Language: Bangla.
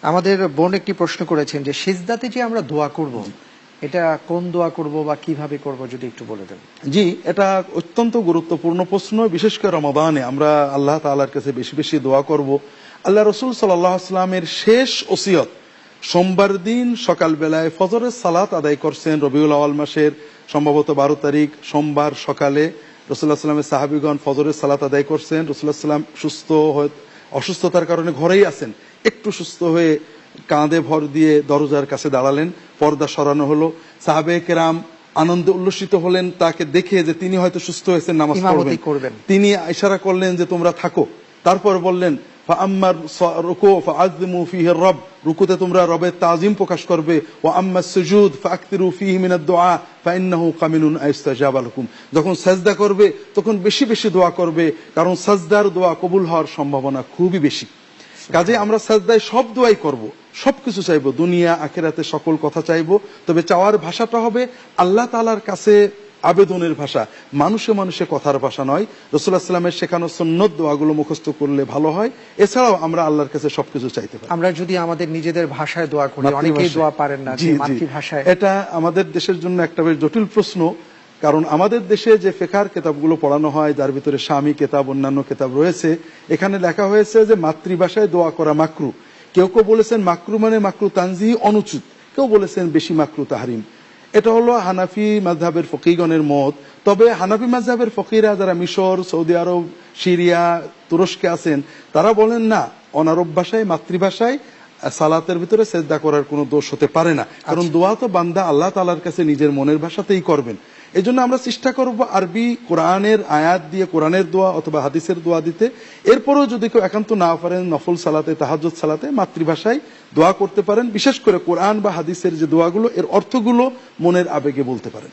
আমাদের বোন একটি প্রশ্ন করেছেন যে সিজদাতে যে আমরা দোয়া করব, এটা কোন দোয়া করব বা কিভাবে করব যদি একটু বলে দেন। জি, এটা অত্যন্ত গুরুত্বপূর্ণ প্রশ্ন। বিশেষ করে রমাদানে আমরা আল্লাহ তাআলার কাছে বেশি বেশি দোয়া করব। আল্লাহ রাসূল সাল্লাল্লাহু আলাইহি ওয়াসাল্লামের শেষ ওসিয়ত সোমবার দিন সকাল বেলায় ফজরের সালাত আদায় করছেন রবিউল আউয়াল মাসের সম্ভবত 12 তারিখ সোমবার সকালে রাসূলুল্লাহ সাল্লাল্লাহু আলাইহি ওয়াসাল্লামের সাহাবীগণ ফজরের সালাত আদায় করছেন। রাসূলুল্লাহ সাল্লাল্লাহু আলাইহি ওয়াসাল্লাম অসুস্থতার কারণে ঘরেই আছেন, একটু সুস্থ হয়ে কাঁধে ভর দিয়ে দরজার কাছে দাঁড়ালেন, পর্দা সরানো হলো, সাহাবায়ে কেরাম আনন্দে উল্লসিত হলেন তাকে দেখে যে তিনি হয়তো সুস্থ হয়েছেন, নামাজ পড়বেন। তিনি ইশারা করলেন যে তোমরা থাকো। তারপর বললেন ফাআম্মার রুকু ফাআযিমু ফীহি রব, রুকুতে তোমরা রবের তাজিম প্রকাশ করবে, ওয়া আম্মাস সুজুদ ফাআকতিরু ফীহি মিনাদ দুআ ফাইন্নাহু কামিলুন আইস্তাজাবা লাকুম। যখন সাজদা করবে তখন বেশি বেশি দোয়া করবে, কারণ সাজদার দোয়া কবুল হওয়ার সম্ভাবনা খুবই বেশি। কাজে আমরা সাজদায় সব দোয়াই করব, সবকিছু চাইবো, দুনিয়া আখিরাতে সকল কথা চাইবো, তবে চাওয়ার ভাষাটা হবে আল্লাহ তাআলার কাছে আবেদনের ভাষা, মানুষে মানুষে কথার ভাষা নয়। রাসূলুল্লাহ সাল্লাল্লাহু আলাইহি ওয়াসাল্লামের শেখানো সুন্নত দোয়াগুলো মুখস্থ করলে ভালো হয়। এছাড়াও আমরা আল্লাহর কাছে সবকিছু চাইতে পারি। আমরা যদি আমাদের নিজেদের ভাষায় দোয়া করি, অনেকেই দোয়া পারেন না, যে মাতৃভাষায়। এটা আমাদের দেশের জন্য একটা বেশ জটিল প্রশ্ন, কারণ আমাদের দেশে যে ফিকহের কিতাবগুলো পড়ানো হয়, যার ভিতরে শামী কিতাব অন্যান্য কিতাব রয়েছে, এখানে লেখা হয়েছে যে মাতৃভাষায় দোয়া করা মাকরু। কেউ কেউ বলেছেন মাকরু মানে মাকরু তানজিহি, অনুচিত, কেউ বলেছেন বেশি মাকরু তাহরিম। এটা হলো হানাফি মাযহাবের ফকিহগণের মত। তবে হানাফি মাযহাবের ফকিহরা যারা মিশর, সৌদি আরব, সিরিয়া, তুরস্কে আছেন, তারা বলেন না, অনারব ভাষায় মাতৃভাষায় সালাতের ভিতরে সেজদা করার কোনো দোষ হতে পারে না, কারণ দোয়া তো বান্দা আল্লাহ তাআলার কাছে নিজের মনের ভাষাতেই করবেন। এই জন্য আমরা চেষ্টা করব আরবি কোরআনের আয়াত দিয়ে কোরআনের দোয়া অথবা হাদিসের দোয়া দিতে। এরপরেও যদি কেউ একান্ত না পারেন, নফল সালাতে, তাহাজ্জুদ সালাতে মাতৃভাষায় দোয়া করতে পারেন। বিশেষ করে কোরআন বা হাদিসের যে দোয়াগুলো, এর অর্থগুলো মনের আবেগে বলতে পারেন।